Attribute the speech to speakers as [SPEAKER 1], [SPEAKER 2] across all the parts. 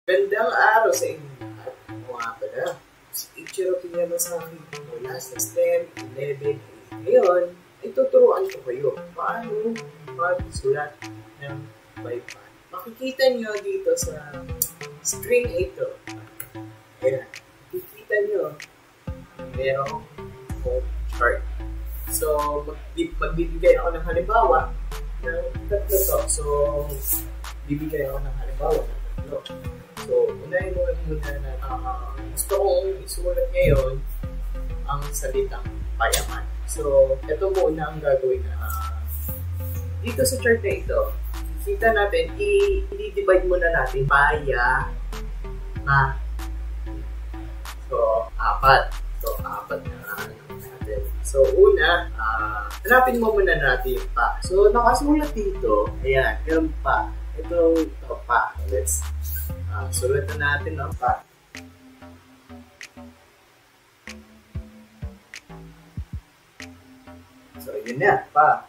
[SPEAKER 1] Gandang araw sa inyo lahat. Mga pala, picture of niya sa akin mula sa STEM 11. Ngayon, ituturuan ko kayo paano magsulat ng baypan. Makikita nyo dito sa screen ito. Ayan. Makikita nyo merong chart. So, magbibigay ako ng halimbawa ng tatlo to. So, bibigay ako ng halimbawa ng tatlo. So, unahin mo muna na gusto kong isulat ngayon ang salitang payaman. So, ito muna ang gagawin na dito sa chart na ito. Kita natin, i-divide muna natin paya na. So, apat. So, apat na natin. So, una, hanapin mo muna natin yung pa. So, nakasulat dito. Ayan, yung pa. Ito pa. Let's sulat na natin ang pa. So, yun na, pa.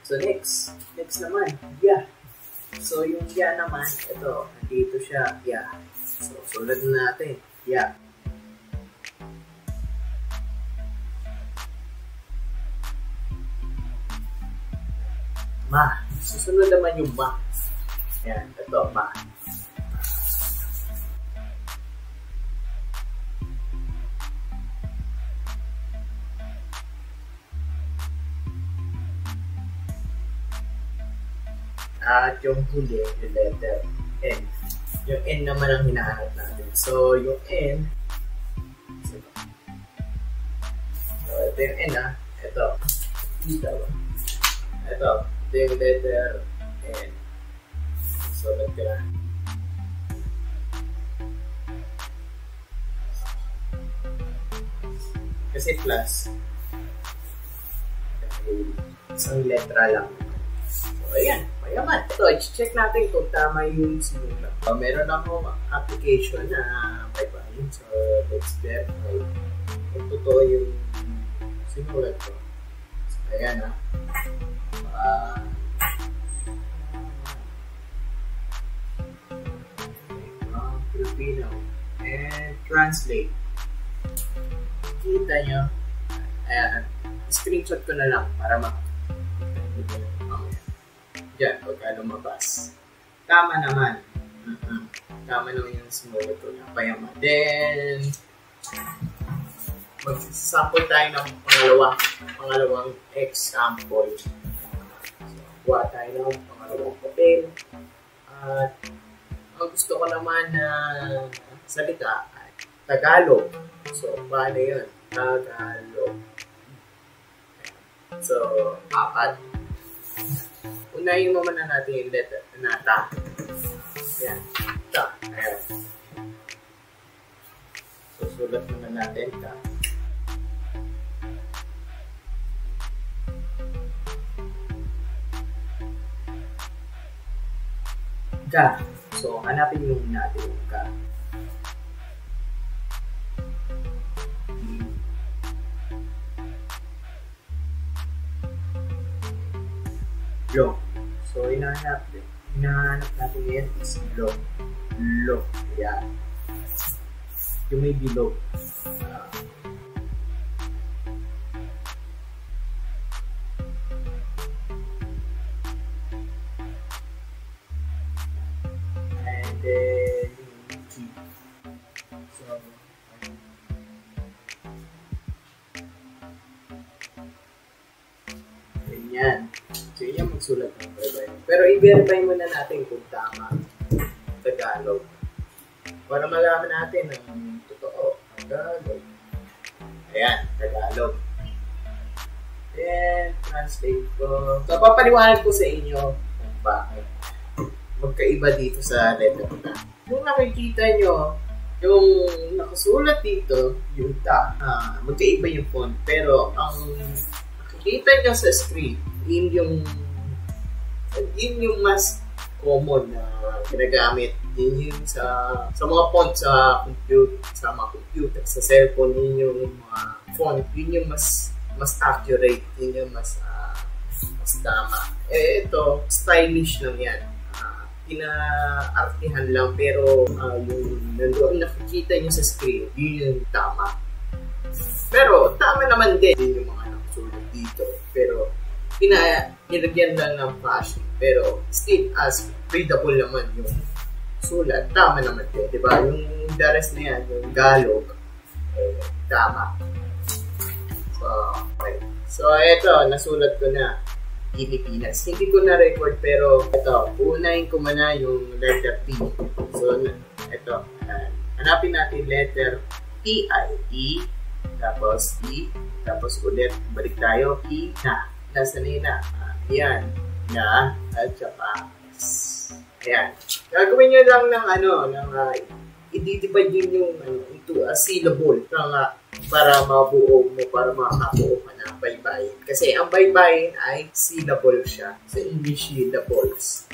[SPEAKER 1] So, next naman, ya. So, yung ya naman, ito, nandito siya, ya. So, sulat na natin, ya. Ma. Susunod naman yung ma. Yan, ito, ma. At yung huli, yung letter N. Yung N naman ang hinahanap natin. So, yung N, so, ito yung N ito. Ito yung letter N. So, nagkira. Kasi plus, isang letra lang. So, ayan, mayaman. Ito, i-check natin kung tama yung sinulat. Meron akong application na baybayin. So, let's verify kung totoo yung sinulat ko. So, ayan Filipino and translate. Kita nyo, ayan, screenshot ko na lang para makita nyo dyan pagka lumabas. Tama naman. Tama naman yung sinulat ko na payaman. Then mag-sample tayo ng pangalawang example. So, kuha tayo ng pangalawang papel. At ang gusto ko naman na salita ay Tagalog. So, paano yun? Tagalog. So, apat. Unahin mo muna natin yung letter na ta. Yan. Ta. Ayan. So, sulat muna natin ta. Ka. So, hanapin yung natin yung ka. Lo. So, hinahanap natin yan is lo. Lo. Yan. Yung may bilog. Then, G. So, ganyan. So, yun yung magsulat ng baybayin. Pero i-verify muna natin kung tama Tagalog. Para malaman natin ang totoo. Tagalog. Ayan, Tagalog. Then, translate ko. So, papaliwanag ko sa inyo kung bakit magkaiba dito sa letter ta. Kung nakikita nyo, yung nakasulat dito, yung ta, magkaiba yung font. Pero, ang nakikita nyo sa screen, yun yung mas common na ginagamit. Yun yung sa mga font sa mga computer, sa cellphone, yun yung mga font. Yun yung mas accurate, yun yung mas tama. Ito, stylish lang yan. pinaartihan lang, pero yung nandoon nakikita nyo sa screen, yun yung tama. Pero tama naman din yung mga nakasulat dito. Pero nilagyan lang ng fashion. Pero still, as readable naman yung sulat, tama naman din. Diba? Yung daras na yan, yung Galog, tama. So, okay. So, eto, nasulat ko na Pilipinas. Hindi ko na-record, pero eto, unahin ko muna yung letter P. So, eto, hanapin natin letter P-I-E, tapos E, tapos ulit, balik tayo, E, na. Nasa na, yan, na, at saka S. Ayan. Gagawin nyo lang ng i-divide din yung into a syllable para mabuo mo, para makabuo ka na baybayin. Kasi ang baybayin ay syllable siya. Sa English, syllables.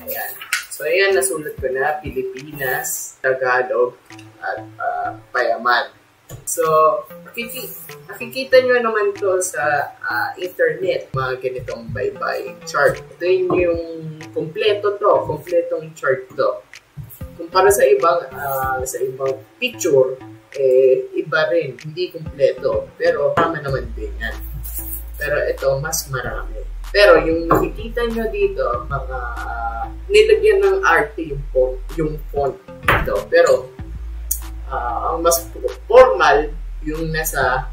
[SPEAKER 1] Ayan. So, ayan, nasulat ko na Pilipinas, Tagalog, at Payaman. So, nakikita nyo naman to sa internet, mga ganitong baybayin chart. Ito yung kompletong chart to. Kumpara sa ibang picture, iba rin, hindi kumpleto. Pero tama naman din yan. Pero ito, mas marami. Pero yung nakikita nyo dito, nilagyan ng arte yung font dito. Pero ang mas formal yung nasa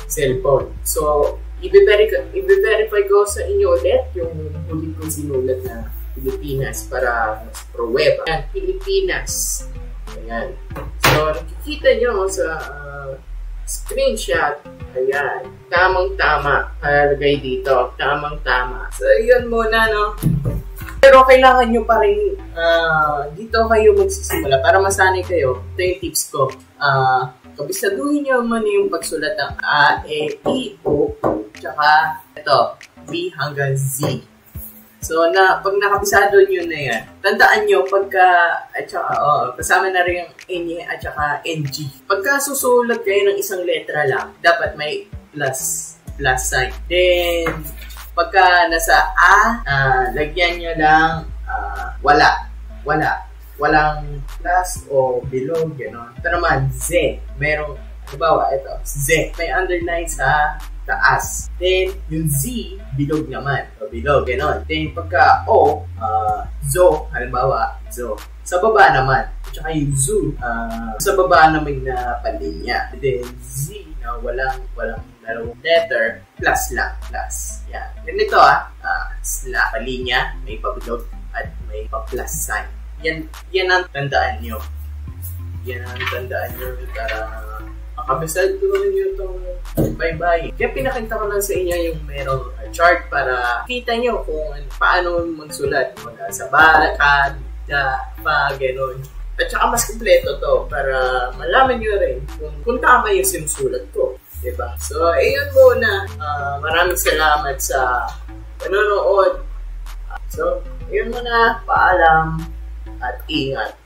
[SPEAKER 1] cellphone. So, i-verify ko sa inyo ulit yung huli kong sinulat na Pilipinas para pro web. Ayan, Pilipinas. Ayan. So, nakikita nyo sa screenshot. Ayan. Tamang-tama. Kalagay dito. Tamang-tama. So, yun muna, no? Pero kailangan nyo pa rin dito kayo magsisimula para masanay kayo. Ito yung tips ko. Kabisaduhin nyo man yung pagsulat ng A, E, I, O, tsaka ito, B hanggang Z. So, pag nakabisado nyo na yan, tandaan nyo kasama na rin yung N at saka NG. Pagka susulat kayo ng isang letra lang, dapat may plus sign. Then, pagka nasa A, lagyan nyo lang walang plus o below, gano'n. Ito naman, Z. Merong, halimbawa, ito, Z. May underline sa taas. Then, yung Z, bilog naman. O bilog, gano'n. Then, pagka O, Zo, halimbawa, Zo. Sa baba naman. At saka yung Zoo, sa baba naman na palinya. Then, Z, na walang dalawang letter, plus lang, plus. Yan. Ganito palinya, may pabilog, at may pa-plus sign. Yan ang tandaan nyo. Para makabisad ko nyo itong bye-bye. Kaya pinakita ko lang sa inyo yung merong chart para kita nyo kung paano magsulat. Mula sa bakad, gano'n. At saka mas kompleto to para malaman nyo rin kung tama yung sinusulat ko. Diba? So, ayun muna. Maraming salamat sa panonood. So, ayun muna. Paalam at ingat.